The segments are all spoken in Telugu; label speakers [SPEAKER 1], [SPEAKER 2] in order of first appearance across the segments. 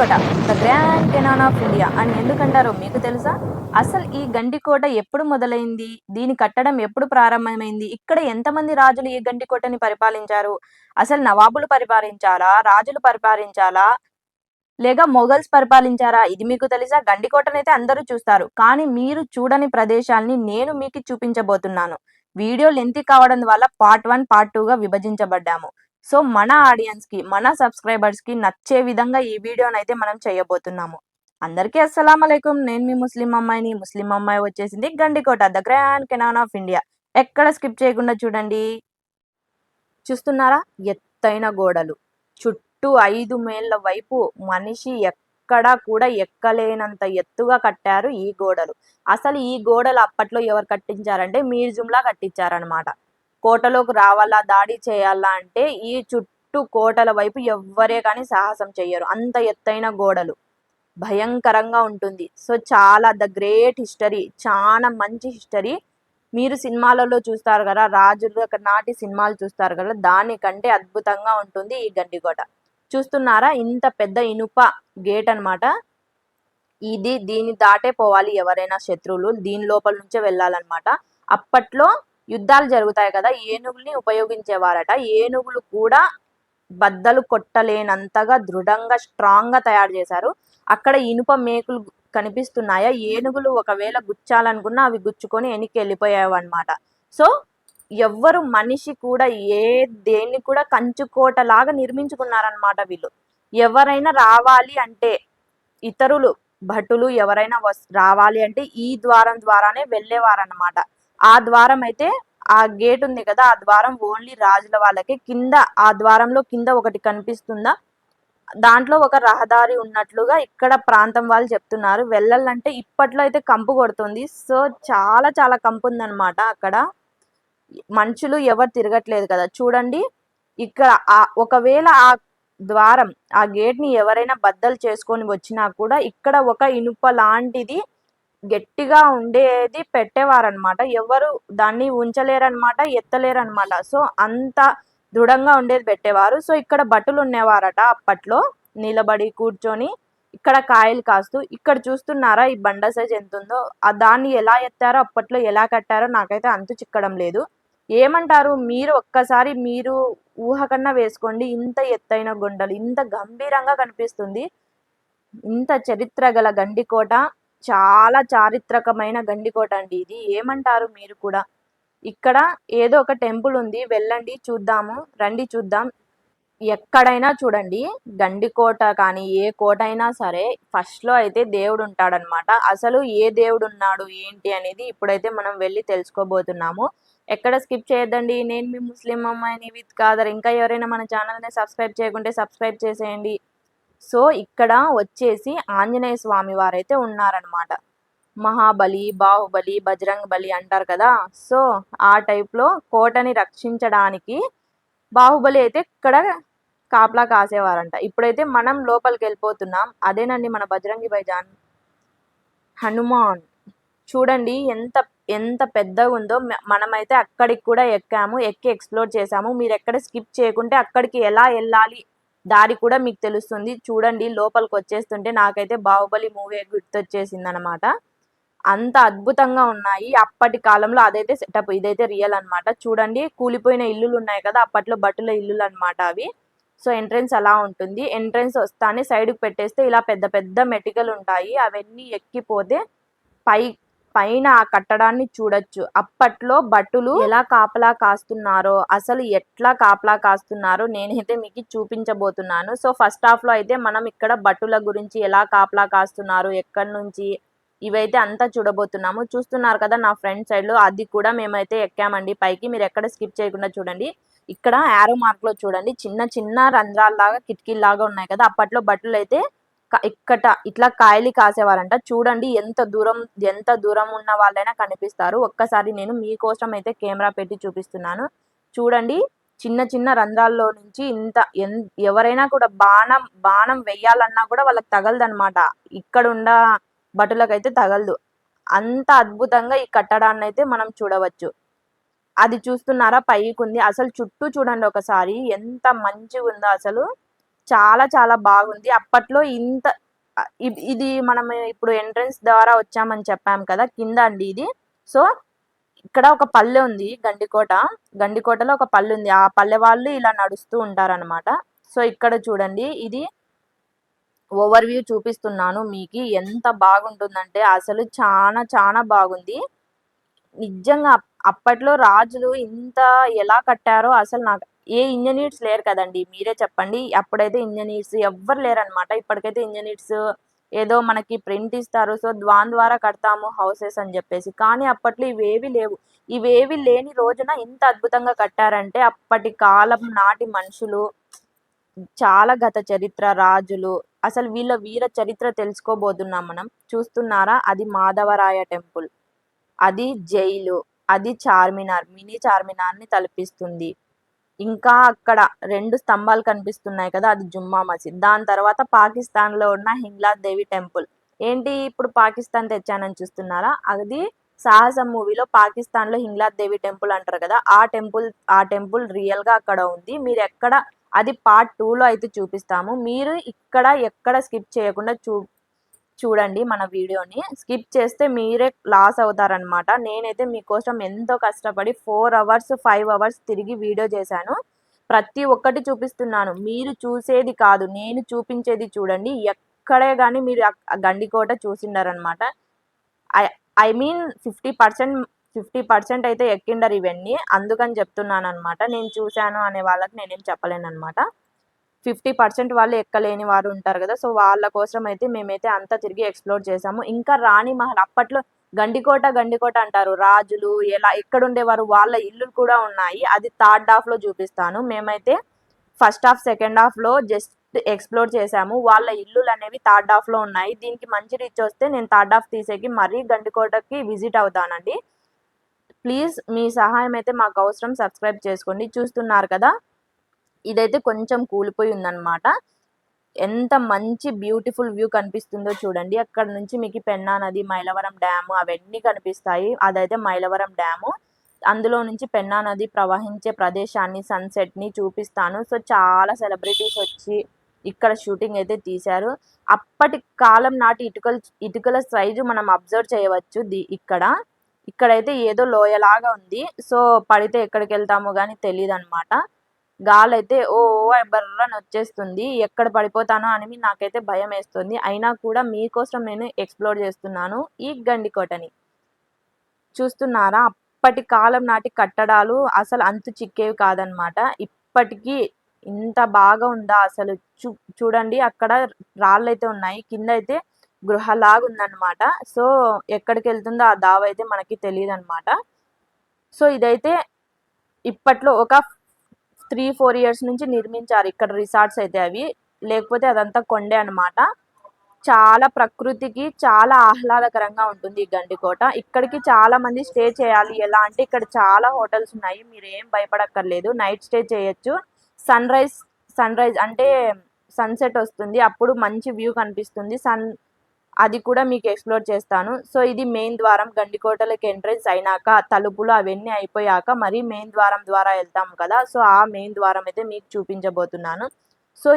[SPEAKER 1] Gandikota the grand Canon of India అని ఎందుకంటారో మీకు తెలుసా? అసలు ఈ గండికోట ఎప్పుడు మొదలైంది? దీని కట్టడం ఎప్పుడు ప్రారంభమైంది? ఇక్కడ ఎంతమంది రాజులు ఈ గండికోటని పరిపాలించారు? అసలు నవాబులు పరిపాలించాలా? రాజులు పరిపాలించాలా? లేక మొఘల్స్ పరిపాలించారా? ఇది మీకు తెలుసా? గండికోటనైతే అందరూ చూస్తారు. కానీ మీరు చూడని ప్రదేశాల్ని నేను మీకు చూపించబోతున్నాను. వీడియో లెంతీ కావడం వల్ల పార్ట్ 1, పార్ట్ 2గా విభజించబడ్డాము. సో మన ఆడియన్స్‌కి, మన సబ్స్క్రైబర్స్‌కి నచ్చే విధంగా ఈ వీడియోనైతే మనం చేయబోతున్నాము. అందరికీ అస్సలాము అలైకుం. నేను మీ ముస్లిం అమ్మాయిని. ముస్లిం అమ్మాయి వచ్చేసింది Gandikota the grand Canon of India. ఎక్కడ స్కిప్ చేయకుండా చూడండి. చూస్తున్నారా? ఎత్తైన గోడలు. చుట్టూ 5 మైళ్ళ వైపు మనిషి ఎక్కడా కూడా ఎక్కలేనంత ఎత్తుగా కట్టారు ఈ గోడలు. అసలు ఈ గోడలు అప్పట్లో ఎవరు కట్టించారంటే మీర్జుంలా కట్టించారనమాట. కోటలోకి రావాలా, దాడి చేయాలా అంటే ఈ చుట్టూ కోటల వైపు ఎవ్వరే కానీ సాహసం చెయ్యరు. అంత ఎత్తైన గోడలు. భయంకరంగా ఉంటుంది. సో చాలా ద గ్రేట్ హిస్టరీ. చాలా మంచి హిస్టరీ. మీరు సినిమాలలో చూస్తారు కదా, రాజులు నాటి సినిమాలు చూస్తారు కదా, దానికంటే అద్భుతంగా ఉంటుంది ఈ గండికోట. చూస్తున్నారా? ఇంత పెద్ద ఇనుప గేట్ అన్నమాట. దీన్ని దాటే పోవాలి ఎవరైనా శత్రువులు. దీని లోపల నుంచే వెళ్ళాలన్నమాట. అప్పట్లో యుద్ధాలు జరుగుతాయి కదా, ఏనుగుల్ని ఉపయోగించేవారట. ఏనుగులు కూడా బద్దలు కొట్టలేనంతగా దృఢంగా స్ట్రాంగ్ గా తయారు చేశారు. అక్కడ ఇనుప మేకులు కనిపిస్తున్నాయా? ఏనుగులు ఒకవేళ గుచ్చాలనుకున్నా అవి గుచ్చుకొని వెనక్కి వెళ్ళిపోయావు అనమాట. సో ఎవ్వరు మనిషి కూడా దేన్ని కూడా కంచుకోటలాగా నిర్మించుకున్నారనమాట వీళ్ళు. ఎవరైనా రావాలి అంటే, ఇతరులు భటులు ఎవరైనా రావాలి అంటే ఈ ద్వారం ద్వారానే వెళ్ళేవారన్నమాట. ఆ ద్వారం అయితే, ఆ గేట్ ఉంది కదా, ఆ ద్వారం ఓన్లీ రాజుల వాళ్ళకి. కింద ఆ ద్వారంలో కింద ఒకటి కనిపిస్తుందా, దాంట్లో ఒక రహదారి ఉన్నట్లుగా ఇక్కడ ప్రాంతం వాళ్ళు చెప్తున్నారు. వెళ్ళాలంటే ఇప్పట్లో అయితే కంపు కొడుతుంది. సో చాలా చాలా కంపు ఉందన్నమాట. అక్కడ మనుషులు ఎవరు తిరగట్లేదు కదా, చూడండి. ఇక్కడ ఒకవేళ ఆ ద్వారం, ఆ గేట్ ని ఎవరైనా బద్దలు చేసుకొని వచ్చినా కూడా ఇక్కడ ఒక ఇనుప లాంటిది గట్టిగా ఉండేది పెట్టేవారనమాట. ఎవరు దాన్ని ఉంచలేరనమాట, ఎత్తలేరనమాట. సో అంత దృఢంగా ఉండేది పెట్టేవారు. సో ఇక్కడ భటులు ఉండేవారట అప్పట్లో, నిలబడి కూర్చొని ఇక్కడ కాయలు కాస్తూ. ఇక్కడ చూస్తున్నారా ఈ బండ సైజ్ ఎంత ఉందో? దాన్ని ఎలా ఎత్తారో, అప్పట్లో ఎలా కట్టారో నాకైతే అంతు చిక్కడం లేదు. ఏమంటారు మీరు? ఒక్కసారి మీరు ఊహ కన్నా వేసుకోండి. ఇంత ఎత్తైన గొండలు, ఇంత గంభీరంగా కనిపిస్తుంది. ఇంత చరిత్ర గల గండికోట, చాలా చారిత్రకమైన గండికోట అండి ఇది. ఏమంటారు మీరు కూడా? ఇక్కడ ఏదో ఒక టెంపుల్ ఉంది, వెళ్ళండి చూద్దాము, రండి చూద్దాం. ఎక్కడైనా చూడండి, గండికోట కానీ ఏ కోట అయినా సరే ఫస్ట్ లో అయితే దేవుడు ఉంటాడనమాట. అసలు ఏ దేవుడు ఉన్నాడు ఏంటి అనేది ఇప్పుడైతే మనం వెళ్ళి తెలుసుకోబోతున్నాము. ఎక్కడ స్కిప్ చేయొద్దండి. నేను మీ ముస్లిం అమ్మాయిని విత్ కాదర్. ఇంకా ఎవరైనా మన ఛానల్ని సబ్స్క్రైబ్ చేయకుంటే సబ్స్క్రైబ్ చేసేయండి. సో ఇక్కడ వచ్చేసి ఆంజనేయ స్వామి వారైతే ఉన్నారనమాట. మహాబలి, బాహుబలి, బజరంగ్ బలి అంటారు కదా. సో ఆ టైప్లో కోటని రక్షించడానికి బాహుబలి అయితే ఇక్కడ కాపలా కాసేవారంట. ఇప్పుడైతే మనం లోపలికి వెళ్ళిపోతున్నాం. అదేనండి మన బజరంగి భాయ్జాన్ హనుమాన్. చూడండి ఎంత ఎంత పెద్దగా ఉందో. మనమైతే అక్కడికి కూడా ఎక్కాము, ఎక్కి ఎక్స్ప్లోర్ చేసాము. మీరు ఎక్కడ స్కిప్ చేయకుంటే అక్కడికి ఎలా వెళ్ళాలి దారి కూడా మీకు తెలుస్తుంది. చూడండి లోపలికి వచ్చేస్తుంటే నాకైతే బాహుబలి మూవీ గుర్తొచ్చేసింది అనమాట. అంత అద్భుతంగా ఉన్నాయి. అప్పటి కాలంలో అదైతే సెటప్, ఇదైతే రియల్ అనమాట. చూడండి కూలిపోయిన ఇల్లులు ఉన్నాయి కదా, అప్పట్లో భటుల ఇల్లులు అనమాట అవి. సో ఎంట్రెన్స్ అలా ఉంటుంది. ఎంట్రెన్స్ వస్తానే సైడ్కి పెట్టేస్తే ఇలా పెద్ద పెద్ద మెటికలు ఉంటాయి. అవన్నీ ఎక్కిపోతే పైన ఆ కట్టడాన్ని చూడొచ్చు. అప్పట్లో భటులు ఎలా కాపలా కాస్తున్నారో, అసలు ఎట్లా కాపలా కాస్తున్నారో నేనైతే మీకు చూపించబోతున్నాను. సో ఫస్ట్ హాఫ్ లో అయితే మనం ఇక్కడ భటుల గురించి, ఎలా కాపలా కాస్తున్నారు, ఎక్కడి నుంచి, ఇవైతే అంతా చూడబోతున్నాము. చూస్తున్నారు కదా నా ఫ్రంట్ సైడ్ లో, అది కూడా మేమైతే ఎక్కామండి పైకి. మీరు ఎక్కడ స్కిప్ చేయకుండా చూడండి. ఇక్కడ యారో మార్క్ లో చూడండి, చిన్న చిన్న రంధ్రాల్లాగా కిటికీల్లాగా ఉన్నాయి కదా, అప్పట్లో భటులు అయితే ఇట్లా కాయలు కాసేవారంట. చూడండి ఎంత దూరం ఉన్న వాళ్ళైనా కనిపిస్తారు. ఒక్కసారి నేను మీకోసం అయితే కెమెరా పెట్టి చూపిస్తున్నాను. చూడండి చిన్న చిన్న రంధ్రాల్లో నుంచి ఎవరైనా కూడా బాణం వెయ్యాలన్నా కూడా వాళ్ళకి తగలదనమాట. ఇక్కడ ఉన్న భటులకైతే తగలదు. అంత అద్భుతంగా ఈ కట్టడాన్ని అయితే మనం చూడవచ్చు. అది చూస్తున్నారా పైకి ఉంది. అసలు చుట్టూ చూడండి ఒకసారి, ఎంత మంచిగా ఉందో అసలు. చాలా చాలా బాగుంది. అప్పట్లో ఇంత ఇది మనం ఇప్పుడు ఎంట్రన్స్ ద్వారా వచ్చామని చెప్పాం కదా! కింద అండి ఇది. సో, ఇక్కడ ఒక పల్లె ఉంది గండికోట. గండికోటలో ఒక పల్లె ఉంది. ఆ పల్లె వాళ్ళు ఇలా నడుస్తూ ఉంటారనమాట. సో, ఇక్కడ చూడండి ఇది ఓవర్ వ్యూ చూపిస్తున్నాను మీకి. ఎంత బాగుంటుందంటే అసలు చానా బాగుంది. నిజంగా అప్పట్లో రాజులు ఇంత ఎలా కట్టారో అసలు నాకు ఏ ఇంజినీర్స్ లేరు కదండీ! మీరే చెప్పండి. అప్పుడైతే ఇంజినీర్స్ ఎవ్వరు లేరనమాట. ఇప్పటికైతే ఇంజినీర్స్ ఏదో మనకి ప్రింట్ ఇస్తారు. సో, దాని ద్వారా కడతాము హౌసెస్ అని జెప్పేసి. కానీ అప్పట్లో ఇవేవి లేవు. ఇవేవి లేని రోజున ఇంత అద్భుతంగా కట్టారంటే అప్పటి కాలం నాటి మనుషులు, చాలా గత చరిత్ర, రాజులు అసలు వీళ్ళ వీర చరిత్ర తెలుసుకోబోతున్నాం మనం. చూస్తున్నారా? అది మాధవరాయ టెంపుల్. అది జైలు. అది చార్మినార్. మినీ చార్మినార్‌ని తలపిస్తుంది. ఇంకా అక్కడ 2 స్తంభాలు కనిపిస్తున్నాయి కదా! అది జుమ్మా మసీద్. దాని తర్వాత పాకిస్తాన్‌లో ఉన్న హింగ్లాజ్ దేవి టెంపుల్. ఏంటి ఇప్పుడు పాకిస్తాన్ తెచ్చానని చూస్తున్నారా? అది 'సాహసం' మూవీలో పాకిస్తాన్‌లో హింగ్లాజ్ దేవి టెంపుల్ అంటారు కదా! ఆ టెంపుల్ రియల్‌గా అక్కడ ఉంది. మీరెక్కడ అది పార్ట్ 2లో అయితే చూపిస్తాము. మీరు ఇక్కడ ఎక్కడ స్కిప్ చేయకుండా చూడండి మన వీడియోని. స్కిప్ చేస్తే మీరే లాస్ అవుతారనమాట. నేనైతే మీకోసం ఎంతో కష్టపడి 4 అవర్స్, 5 అవర్స్ తిరిగి వీడియో చేశాను. ప్రతి ఒక్కటి చూపిస్తున్నాను. మీరు చూసేది కాదు, నేను చూపించేది చూడండి. ఎక్కడే గాని మీరు గండికోట చూసిండరనమాట. ఐ ఐ మీన్ 50% అయితే ఎక్కిండరు ఇవన్నీ. అందుకని చెప్తున్నాననమాట. నేను చూశాను అనే వాళ్ళకి నేనేం చెప్పలేననమాట. 50% వాళ్ళు ఎక్కలేని వారు ఉంటారు కదా! సో, వాళ్ళ కోసం అయితే మేమైతే అంతా తిరిగి ఎక్స్‌ప్లోర్ చేసాము. ఇంకా రాణి మహల్ అప్పట్లో గండికోట అంటారు. రాజులు ఎక్కడుండేవారు వాళ్ళ ఇల్లులు కూడా ఉన్నాయి. అది థర్డ్ హాఫ్‌లో చూపిస్తాను. మేమైతే ఫస్ట్ హాఫ్, సెకండ్ హాఫ్‌లో జస్ట్ ఎక్స్‌ప్లోర్ చేసాము. వాళ్ళ ఇల్లులనేవి థర్డ్ హాఫ్‌లో ఉన్నాయి. దీనికి మంచి రీచ్ వస్తే నేను థర్డ్ హాఫ్ తీసేకి మరీ గండికోటకి విజిట్ అవుతానండి. ప్లీజ్ మీ సహాయం అయితే మాకు అవసరం. సబ్స్క్రైబ్ చేసుకోండి. చూస్తున్నారు కదా! ఇదైతే కొంచెం కూలిపోయి ఉందనమాట. ఎంత మంచి బ్యూటిఫుల్ వ్యూ కనిపిస్తుందో చూడండి. అక్కడ నుంచి మీకు పెన్నా నది, మైలవరం డ్యాము అవన్నీ కనిపిస్తాయి. అదైతే మైలవరం డ్యాము. అందులో నుంచి పెన్నా నది ప్రవహించే ప్రదేశాన్ని, సన్‌సెట్‌ని చూపిస్తాను. సో, చాలా సెలబ్రిటీస్ వచ్చి ఇక్కడ షూటింగ్ అయితే తీశారు. అప్పటి కాలం నాటి ఇటుకల సైజు మనం అబ్జర్వ్ చేయవచ్చు ఇక్కడ. ఇక్కడైతే ఏదో లోయలాగా ఉంది. సో, పడితే ఎక్కడికెళ్తామో గాని తెలీదనమాట. గాలైతే ఓ బర్రని వచ్చేస్తుంది. ఎక్కడ పడిపోతానో అని నాకైతే భయమేస్తుంది. అయినా కూడా మీకోసం నేను ఎక్స్‌ప్లోర్ చేస్తున్నాను ఈ గండికోటని. చూస్తున్నారా? అప్పటి కాలం నాటి కట్టడాలు అసలు అంతు చిక్కేవి కాదనమాట. ఇప్పటికి ఇంత బాగా ఉందా అసలు చూడండి అక్కడ రాళ్ళైతే ఉన్నాయి. కిందైతే గృహలాగుందనమాట. సో, ఎక్కడికెళ్తుందో ఆ దావైతే మనకి తెలీదనమాట. సో, ఇదైతే ఇప్పట్లో ఒక 3, 4 ఇయర్స్ నుంచి నిర్మించారు ఇక్కడ రిసార్ట్స్ అయితే అవి. లేకపోతే అదంతా కొండే అనమాట. చాలా ప్రకృతికి చాలా ఆహ్లాదకరంగా ఉంటుంది ఈ గండికోట. ఇక్కడికి చాలా మంది స్టే చేయాలి. ఎలా అంటే ఇక్కడ చాలా హోటల్స్ ఉన్నాయి. మీరేం భయపడక్కర్లేదు. నైట్ స్టే చేయొచ్చు. సన్‌రైజ్ అంటే సన్‌సెట్ వస్తుంది. అప్పుడు మంచి వ్యూ కనిపిస్తుంది. అది కూడా మీకు ఎక్స్‌ప్లోర్ చేస్తాను. సో, ఇది మెయిన్ ద్వారం. గండికోటలోకి ఎంట్రన్స్ అయినాక తలుపులు అవన్నీ అయిపోయాక మరి మెయిన్ ద్వారం ద్వారా వెళ్తాం కదా! సో, ఆ మెయిన్ ద్వారం అయితే మీకు చూపించబోతున్నాను. సో,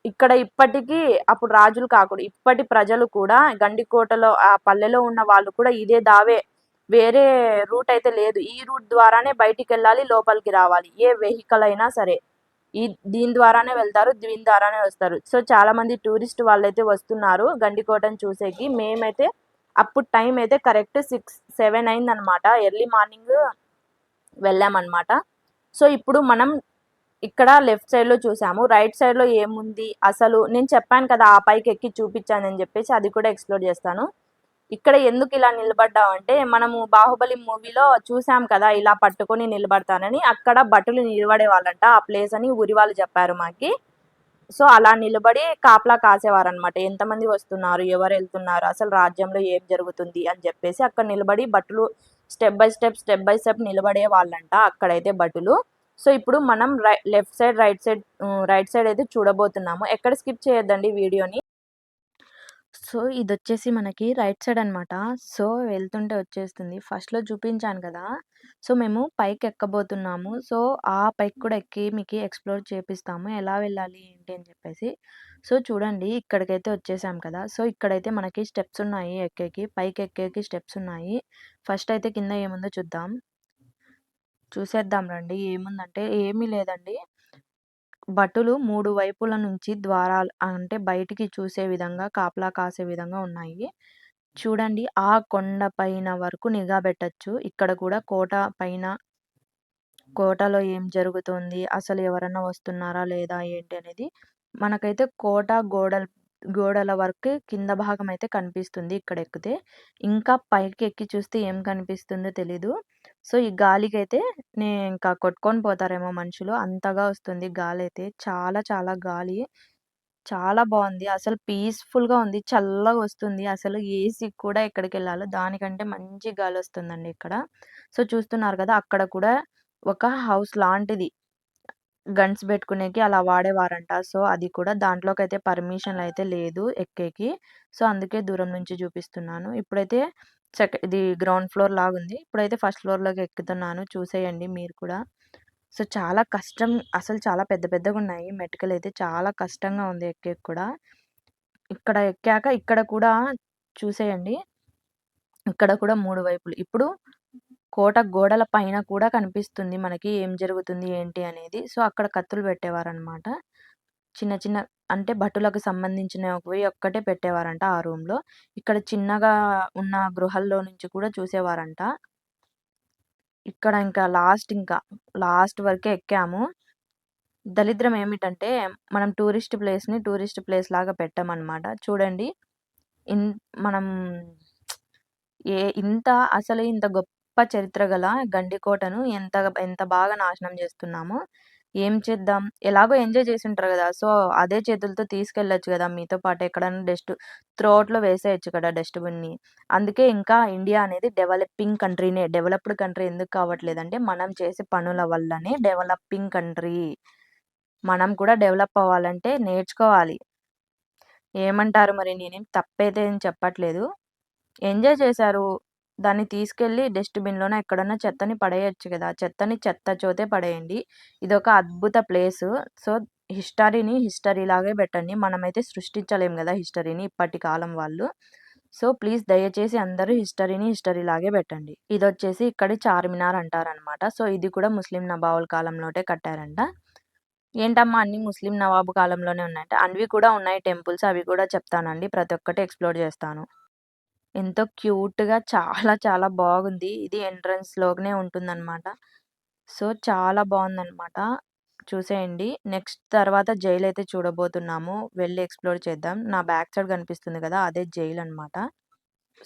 [SPEAKER 1] ఇక్కడ ఇప్పటికీ అప్పుడు రాజులు కాకుండా ఇప్పటి ప్రజలు కూడా గండికోటలో ఆ పల్లెలో ఉన్న వాళ్ళు కూడా ఇదే దావే. వేరే రూట్ అయితే లేదు. ఈ రూట్ ద్వారానే బయటికెళ్ళాలి, లోపలికి రావాలి. ఏ వెహికల్ అయినా సరే. దీని ద్వారానే వెళ్తారు. దీని ద్వారానే వస్తారు. సో, చాలామంది టూరిస్ట్ వాళ్ళైతే వస్తున్నారు గండికోటను చూసేకి. మేమైతే అప్పుడు టైం అయితే కరెక్ట్ 6, 7 అయిందనమాట. Early morning వెళ్ళామనమాట. సో, ఇప్పుడు మనం ఇక్కడ లెఫ్ట్ సైడ్‌లో చూసాము. రైట్ సైడ్‌లో ఏముంది అసలు నేను చెప్పాను కదా! ఆ పైకెక్కి చూపిచ్చానని జెప్పేసి అది కూడా ఎక్స్‌ప్లోర్ చేస్తాను. ఇక్కడ ఎందుకు ఇలా నిలబడ్డామంటే మనము 'బాహుబలి' మూవీలో చూసాం కదా! ఇలా పట్టుకొని నిలబడతానని. అక్కడ భటులు నిలబడేవాళ్ళంట. ఆ ప్లేస్ అని ఊరి వాళ్ళు చెప్పారు మాకి. సో, అలా నిలబడి కాపలా కాసేవారనమాట. ఎంతమంది వస్తున్నారు? ఎవరెళ్తున్నారు? అసలు రాజ్యంలో ఏం జరుగుతుంది? అని జెప్పేసి అక్కడ నిలబడి భటులు స్టెప్ బై స్టెప్ నిలబడేవాళ్ళంట అక్కడైతే భటులు. సో, ఇప్పుడు మనం రైట్ సైడ్ అయితే చూడబోతున్నాము. ఎక్కడ స్కిప్ చేయొద్దండి వీడియోని. సో, ఇదొచ్చేసి మనకి రైట్ సైడ్ అనమాట. సో, వెళ్తుంటే వచ్చేస్తుంది. ఫస్ట్‌లో చూపించాను కదా! సో, మేము పైకెక్కబోతున్నాము. సో, ఆ పైకి కూడా ఎక్కి మీకి ఎక్స్‌ప్లోర్ చేపిస్తాము. ఎలా వెళ్ళాలి ఏంటి అని చెప్పేసి. సో, చూడండి ఇక్కడికైతే వచ్చేసాం కదా! సో, ఇక్కడైతే మనకి స్టెప్స్ ఉన్నాయి ఎక్కేకి. పైకెక్కేకి స్టెప్స్ ఉన్నాయి. ఫస్ట్ అయితే కింద ఏముందో చూద్దాం. చూసేద్దాం రండి. ఏముందంటే ఏమీ లేదండి. భటులు 3 వైపుల నుంచి ద్వారాలు అంటే బయటికి చూసే విధంగా, కాపలా కాసే విధంగా ఉన్నాయి. చూడండి ఆ కొండ పైన వరకు నిఘా బెట్టొచ్చు. ఇక్కడ కూడా కోట పైన కోటలో ఏం జరుగుతోంది? అసలు ఎవరన్నా వస్తున్నారా? లేదా? ఏంటి అనేది మనకైతే కోట గోడల వరకు కింద భాగం అయితే కనిపిస్తుంది ఇక్కడెక్కితే. ఇంకా పైకెక్కి చూస్తే ఏం కనిపిస్తుందో తెలీదు. సో, ఈ గాలికైతే ఇంకా కొట్టుకొని పోతారేమో మనుషులు. అంతగా వస్తుంది గాలైతే. చాలా చాలా గాలి. చాలా బావుంది. అసలు పీస్‌ఫుల్‌గా ఉంది. చల్లగొస్తుంది. అసలు ఏసీ కూడా ఎక్కడికెళ్ళాలో దానికంటే మంచి గాలొస్తుందండి ఇక్కడ. సో, చూస్తున్నారు కదా! అక్కడ కూడా ఒక హౌస్ లాంటిది. గన్స్ బెట్టుకునేకి అలా వాడేవారంట. సో, అది కూడా దాంట్లోకైతే పర్మిషన్‌లయితే లేదు ఎక్కేకి. సో, అందుకే దూరం నుంచి చూపిస్తున్నాను. ఇప్పుడైతే ఇది గ్రౌండ్ ఫ్లోర్ లాగుంది. ఇప్పుడైతే ఫస్ట్ ఫ్లోర్‌లోకి ఎక్కుతున్నాను. చూసేయండి మీరు కూడా. సో, చాలా కష్టం. అసలు చాలా పెద్ద పెద్దగున్నాయి. మెటికలైతే చాలా కష్టంగా ఉంది ఎక్కేకి కూడా. ఇక్కడ ఎక్కాక ఇక్కడ కూడా చూసేయండి. ఇక్కడ కూడా 3 వైపులు. ఇప్పుడు కోట గోడల పైన కూడా కనిపిస్తుంది మనకి ఏం జరుగుతుంది, ఏంటి అనేది. సో, అక్కడ కత్తులు పెట్టేవారనమాట. చిన్న చిన్న అంటే భటులకు సంబంధించినవి ఒక్కటే పెట్టేవారంట ఆ రూమ్‌లో. ఇక్కడ చిన్నగా ఉన్న గృహల్లో నుంచి కూడా చూసేవారంట. ఇక్కడ లాస్ట్ వరకే ఎక్కాము. దరిద్రం ఏమిటంటే మనం టూరిస్ట్ ప్లేస్ లాగా పెట్టామనమాట. చూడండి ఇన్ మనం ఇంత గొప్ప చరిత్ర గల గండికోటను ఎంత బాగా నాశనం జేస్తున్నామో. ఏం చేద్దాం? ఎలాగో ఎంజాయ్ చేసుంటారు గదా! సో, అదే చేతులతో తీసుకెళ్ళొచ్చు గదా! మీతో పాటు ఎక్కడన్నా త్రో ఔట్‌లో వేసేయొచ్చు కదా డస్ట్‌బిన్‌ని. అందుకే ఇంకా ఇండియా అనేది డెవలపింగ్ కంట్రీనే. డెవలప్డ్ కంట్రీ ఎందుకు కావట్లేదంటే, మనం చేసే పనుల వల్లనే డెవలపింగ్ కంట్రీ. మనం కూడా డెవలప్ అవ్వాలంటే నేర్చుకోవాలి. ఏమంటారు మరి? నేనేం తప్పైతే ఏం చెప్పట్లేదు. ఎంజాయ్ చేశారు. దాన్ని తీసుకెళ్ళి డస్ట్‌బిన్‌లోనో ఎక్కడన్నా చెత్తని పడేయొచ్చు గదా! చెత్తని చెత్త పడేయండి. ఇదొక అద్భుత ప్లేసు. సో, హిస్టరీ లాగే బెట్టండి. మనమైతే సృష్టించలేం గదా! హిస్టరీని ఇప్పటి కాలం వాళ్ళు. సో, ప్లీజ్ దయచేసి అందరూ హిస్టరీ లాగే బెట్టండి. ఇదొచ్చేసి ఇక్కడి చార్మినార్ అంటారనమాట. సో, ఇది కూడా ముస్లిం నవాబుల కాలంలోటే కట్టారంట. ఏంటమ్మా అన్నీ ముస్లిం నవాబు కాలంలోనే ఉన్నాయంటే, అవి కూడా ఉన్నాయి టెంపుల్స్. అవి కూడా చెప్తానండి. ప్రతి ఒక్కటి ఎక్స్‌ప్లోర్ జేస్తాను. ఎంతో క్యూట్‌గా చాలా చాలా బాగుంది. ఇది ఎంట్రన్స్‌లోనే ఉంటుందనమాట. సో, చాలా బావుందనమాట. చూసేయండి. నెక్స్ట్ తర్వాత జైలయితే చూడబోతున్నాము. వెళ్లి ఎక్స్‌ప్లోర్ చేద్దాం. నా బ్యాక్ సైడ్ కనిపిస్తుంది కదా! అదే జైలనమాట.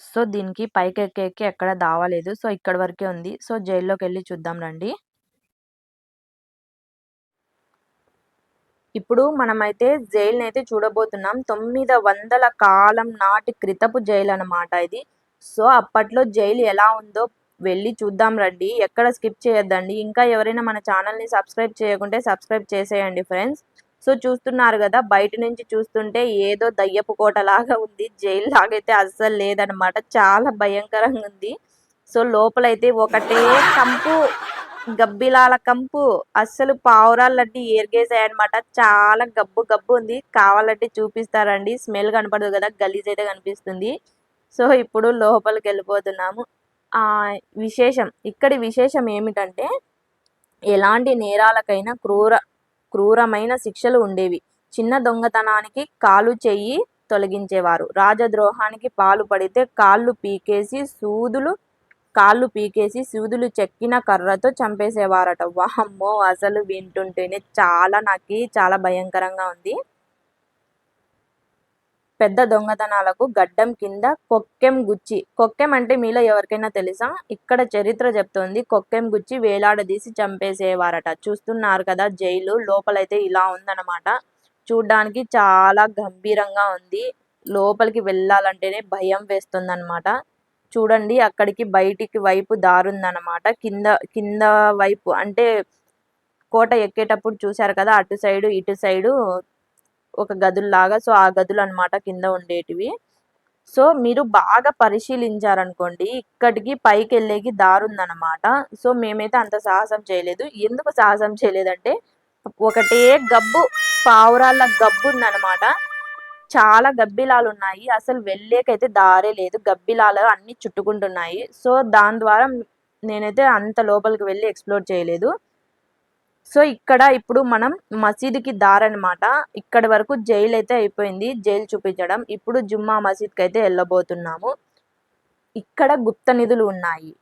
[SPEAKER 1] సో, దీనికి పైకెక్కేకి ఎక్కడ దావ లేదు. సో, ఇక్కడి వరకే ఉంది. సో, జైల్లోకెళ్లి చూద్దాం రండి. ఇప్పుడు మనమైతే జైలునైతే చూడబోతున్నాం. 900 కాలం నాటి క్రితపు జైలనమాట ఇది. సో, అప్పట్లో జైలు ఎలా ఉందో వెళ్లి చూద్దాం రండి. ఎక్కడ స్కిప్ చేయొద్దండి. ఇంకా ఎవరైనా మన ఛానల్‌ని సబ్స్క్రైబ్ చేయకుంటే సబ్స్క్రైబ్ చేసేయండి ఫ్రెండ్స్. సో, చూస్తున్నారు గదా! బయట నుంచి చూస్తుంటే ఏదో దయ్యపు కోటలాగా ఉంది. జైలు లాగైతే అస్సలు లేదనమాట. చాలా భయంకరంగుంది. సో, లోపలైతే ఒకటే కంపు. గబ్బిలాల కంపు. అస్సలు పావురాలన్నీ ఏరిగేసాయన్నమాట. చాలా గబ్బు గబ్బు ఉంది. కావాలంటే చూపిస్తారండి. స్మెల్ కనపడదు గదా! గలీజయితే కనిపిస్తుంది. సో, ఇప్పుడు లోపలికెళ్ళిపోతున్నాము. ఇక్కడి విశేషం ఏమిటంటే, ఎలాంటి నేరాలకైనా క్రూరమైన శిక్షలు ఉండేవి. చిన్న దొంగతనానికి చెయ్యి తొలగించేవారు. రాజద్రోహానికి పాలుపడితే కాళ్ళు పీకేసి సూదులు చెక్కిన కర్రతో చంపేసేవారట. వామ్మో! అసలు వింటుంటేనే చాలా భయంకరంగా ఉంది. పెద్ద దొంగతనాలకు గడ్డం కింద కొక్కెం అంటే మీలో ఎవరికైనా తెలుసా? ఇక్కడ చరిత్ర చెప్తోంది. కొక్కెం గుచ్చి వేలాడదీసి చంపేసేవారట. చూస్తున్నారు కదా జైలు. లోపలైతే ఇలా ఉందన్నమాట. చూడ్డానికి చాలా గంభీరంగా ఉంది. లోపలికి వెళ్ళాలంటేనే భయం వేస్తుందన్నమాట. చూడండి అక్కడికి బయటికి వైపు దారుందన్నమాట. కింద వైపు అంటే కోట ఎక్కేటప్పుడు చూసారు కదా! అటు సైడు, ఇటు సైడు ఒక గదుల్లాగా. సో, ఆ గదులన్నమాట కింద ఉండేటివి. సో మీరు బాగా పరిశీలించారనుకోండి, ఇక్కడికి పైకెళ్ళేకి దారుందనమాట. సో మేమైతే అంత సాహసం చేయలేదు. ఎందుకు సాహసం చేయలేదంటే, ఒకటే గబ్బు, పావురాళ్ళ గబ్బుందనమాట. చాలా గబ్బిలాలున్నాయి. అసలు వెళ్ళేకైతే దారే లేదు. గబ్బిలాలు అన్నీ చుట్టుకుంటున్నాయి. సో దాని ద్వారా నేనైతే అంత లోపలికి వెళ్ళి ఎక్స్‌ప్లోర్ చేయలేదు. సో ఇక్కడ ఇప్పుడు మనం మసీదుకి దారనమాట. ఇక్కడి వరకు జైలయితే అయిపోయింది. జైలు చూపించడం. ఇప్పుడు జుమ్మా మసీద్‌కైతే ఎళ్ళబోతున్నాము. ఇక్కడ గుప్త నిధులు ఉన్నాయి.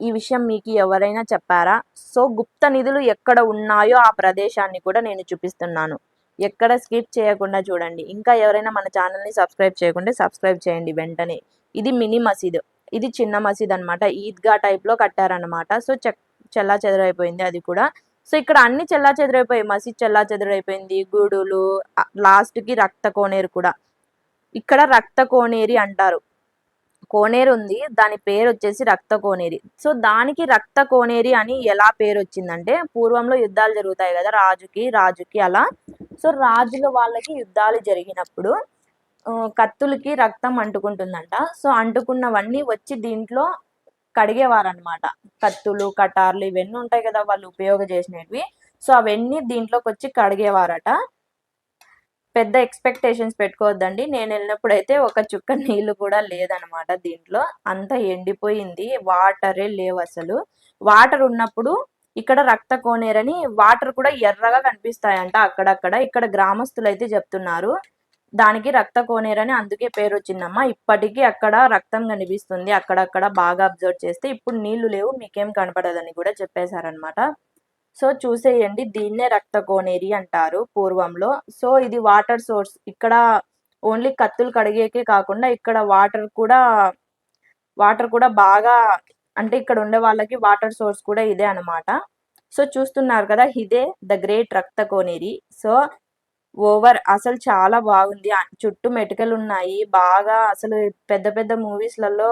[SPEAKER 1] ఈ విషయం మీకు ఎవరైనా చెప్పారా? సో గుప్త నిధులు ఎక్కడ ఉన్నాయో ఆ ప్రదేశాన్ని కూడా నేను చూపిస్తున్నాను. ఎక్కడ స్కిప్ చేయకుండా చూడండి. ఇంకా ఎవరైనా మన ఛానల్‌ని సబ్స్క్రైబ్ చేయకుంటే సబ్స్క్రైబ్ చేయండి వెంటనే. ఇది మినీ మసీదు. ఇది చిన్న మసీద్ అనమాట. ఈద్‌గా టైప్‌లో కట్టారనమాట. సో చెల్లాచెదరైపోయింది అది కూడా. సో ఇక్కడ అన్ని చెల్లాచెదరైపోయాయి. మసీద్ చెల్లాచెదరైపోయింది. గూడులు లాస్ట్‌కి రక్త కోనేరు కూడా. ఇక్కడ రక్త కోనేరి అంటారు. కోనేరు ఉంది. దాని పేరొచ్చేసి రక్త కోనేరి. సో దానికి రక్త కోనేరి అని ఎలా పేరొచ్చిందంటే, పూర్వంలో యుద్ధాలు జరుగుతాయి గదా! రాజుకి అలా. సో రాజుల వాళ్ళకి యుద్ధాలు జరిగినప్పుడు కత్తులకి రక్తం అంటుకుంటుందంట. సో అంటుకున్నవన్నీ వచ్చి దీంట్లో కడిగేవారనమాట. కత్తులు, కటార్లు ఇవన్నీ ఉంటాయి కదా! వాళ్ళు చేసినవి. సో అవన్నీ దీంట్లోకొచ్చి కడిగేవారట. పెద్ద ఎక్స్‌పెక్టేషన్స్ పెట్టుకోవద్దండి. నేనెళ్ళినప్పుడైతే ఒక చుక్క నీళ్లు కూడా లేదనమాట దీంట్లో. అంతా ఎండిపోయింది. వాటరే లేవసలు. వాటర్ ఉన్నప్పుడు ఇక్కడ రక్త కోనేరని వాటర్ కూడా ఎర్రగా కనిపిస్తాయంట అక్కడక్కడ. ఇక్కడ గ్రామస్తులైతే చెప్తున్నారు. దానికి రక్త కోనేరని అందుకే పేరొచ్చిందమ్మా. ఇప్పటికీ అక్కడ రక్తం కనిపిస్తుంది. అక్కడక్కడ బాగా అబ్జర్వ్ చేస్తే. ఇప్పుడు నీళ్లు లేవు మీకేం కనపడదని కూడా చెప్పేశారనమాట. సో చూసేయండి. దీన్నే రక్త కోనేరి అంటారు పూర్వంలో. సో ఇది వాటర్ సోర్స్. ఇక్కడ ఓన్లీ కత్తులు కడిగేకే కాకుండా ఇక్కడ వాటర్ కూడా బాగా అంటే ఇక్కడ ఉండే వాళ్ళకి వాటర్ సోర్స్ కూడా ఇదే అనమాట. సో చూస్తున్నారు కదా! ఇదే ద గ్రేట్ రక్త కోనేరి. సో అసలు చాలా బాగుంది. చుట్టూ మెటికలున్నాయి. బాగా అసలు పెద్ద పెద్ద మూవీస్‌లలో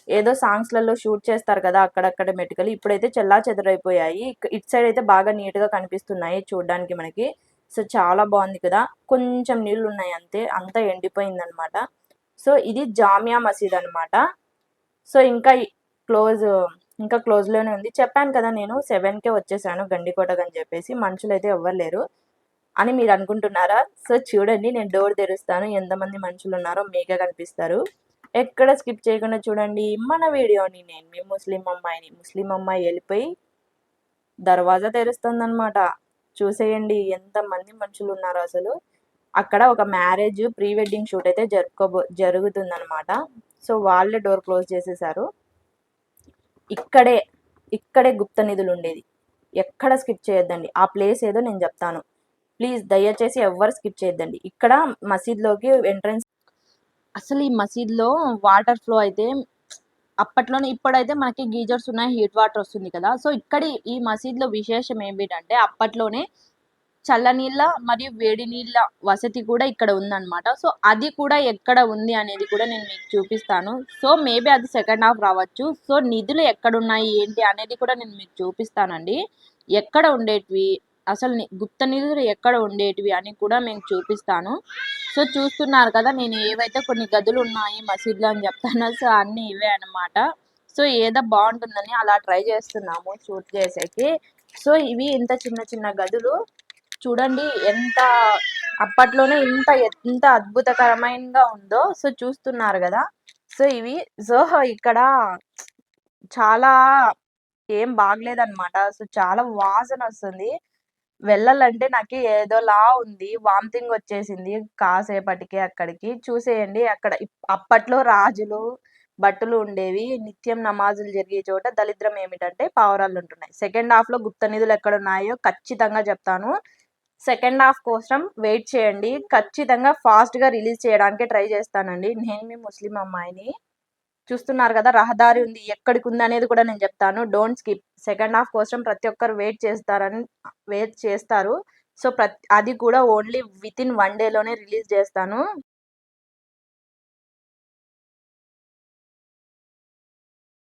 [SPEAKER 1] ఏదో సాంగ్స్‌లలో షూట్ చేస్తారు కదా! అక్కడక్కడ మెటికలు. ఇప్పుడైతే చెల్లాచెదరైపోయాయి. ఇటు సైడ్ అయితే బాగా నీట్‌గా కనిపిస్తున్నాయి చూడ్డానికి మనకి. సో చాలా బాగుంది కదా! కొంచెం నీళ్లున్నాయి అంతే. అంతా ఎండిపోయిందనమాట. సో ఇది జామియా మసీద్ అనమాట. సో ఇంకా క్లోజ్‌లోనే ఉంది. చెప్పాను కదా నేను 7కే వచ్చేసాను గండికోటకని చెప్పేసి. మనుషులైతే ఎవ్వరు లేరు అని మీరు అనుకుంటున్నారా? సో చూడండి నేను డోర్ తెరుస్తాను. ఎంతమంది మనుషులున్నారో మీకే కనిపిస్తారు. ఎక్కడ స్కిప్ చేయకుండా చూడండి మన వీడియోని. నేను మీ ముస్లిం అమ్మాయిని. ముస్లిం అమ్మాయి వెళ్ళిపోయి దర్వాజా తెరుస్తుందనమాట. చూసేయండి ఎంతమంది మనుషులున్నారో అసలు. అక్కడ ఒక మ్యారేజ్ ప్రీ వెడ్డింగ్ షూట్ అయితే జరుగుతుందనమాట. సో వాళ్ళే డోర్ క్లోజ్ చేసేసారు. ఇక్కడే గుప్త నిధులు ఉండేది. ఎక్కడ స్కిప్ చేయొద్దండి. ఆ ప్లేస్ ఏదో నేను చెప్తాను. ప్లీజ్ దయచేసి ఎవ్వరు స్కిప్ చేయొద్దండి. ఇక్కడ మసీద్‌లోకి ఎంట్రన్స్. అసలు ఈ మసీద్‌లో వాటర్ ఫ్లో అయితే అప్పట్లోనే ఇప్పుడైతే మనకి గీజర్స్ ఉన్నాయి. హీట్ వాటర్ వస్తుంది కదా! సో ఈ మసీద్‌లో విశేషం ఏమిటంటే అప్పట్లోనే చల్లనీళ్ళ మరియు వేడి నీళ్ళ వసతి కూడా ఇక్కడ ఉందన్నమాట. సో అది కూడా ఎక్కడ ఉంది అనేది కూడా నేను మీకు చూపిస్తాను. సో మేబీ అది సెకండ్ హాఫ్ రావచ్చు. సో నిధులు ఎక్కడున్నాయి ఏంటి అనేది కూడా నేను మీకు చూపిస్తానండి. ఎక్కడ ఉండేటివి అసలు గుప్త నిధులు ఎక్కడ ఉండేటివి అని కూడా మీకు చూపిస్తాను. సో చూస్తున్నారు కదా! నేను ఏవైతే కొన్ని గదులు ఉన్నాయి మసీద్‌లో అని చెప్తానో సో అన్నీ ఇవే అన్నమాట. సో ఏదో బాగుంటుందని అలా ట్రై చేస్తున్నాము షూట్ చేసేకి. సో ఇవి ఇంత చిన్న చిన్న గదులు. చూడండి అప్పట్లోనే ఎంత అద్భుతకరమైనగా ఉందో. సో చూస్తున్నారు కదా! సో ఇక్కడ చాలా ఏం బాగలేదన్నమాట. సో చాలా వాసనొస్తుంది. వెళ్ళాలంటే నాకి ఏదోలా ఉంది. వామిటింగ్ వచ్చేసింది కాసేపటికే అక్కడికి. చూసేయండి అక్కడ అప్పట్లో రాజులు బట్టలు ఉండేవి. నిత్యం నమాజులు జరిగే చోట దరిద్రం ఏమిటంటే పావురాలుంటున్నాయి. సెకండ్ హాఫ్‌లో గుప్త నిధులు ఎక్కడున్నాయో ఖచ్చితంగా చెప్తాను. సెకండ్ హాఫ్ కోసం వెయిట్ చేయండి. ఖచ్చితంగా ఫాస్ట్‌గా రిలీజ్ చేయడానికే ట్రై చేస్తానండి. నేను మీ ముస్లిం అమ్మాయిని. చూస్తున్నారు కదా! రహదారి ఉంది. ఎక్కడికుందనేది కూడా నేను చెప్తాను. Don't skip. సెకండ్ హాఫ్ కోసం ప్రతి ఒక్కరు వెయిట్ చేస్తారు. సో అది కూడా ఓన్లీ వితిన్ 1 డేలోనే రిలీజ్ చేస్తాను.